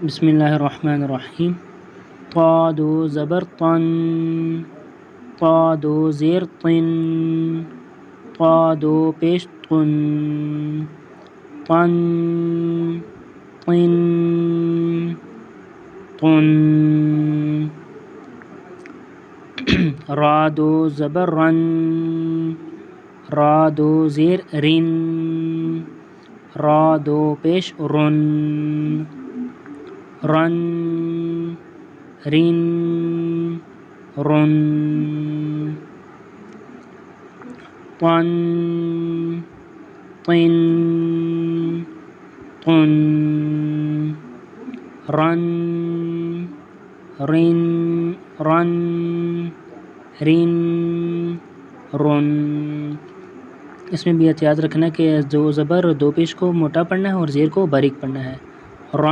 बिस्मिल्लाहिर्रहमानिर्रहीम। तादो ज़बर तन, तादो ज़ेर तिन, तादो पेश तुन, तन तिन तुन। रादो ज़बर रन, रादो ज़ेर रिन, रादो पेश रुन, रन रिन रुन। तन तिन तुन, रन रिन रन रिन रुन। इसमें भी याद रखना कि दो ज़बर दो पेश को मोटा पढ़ना है और ज़ेर को बारीक पढ़ना है। रन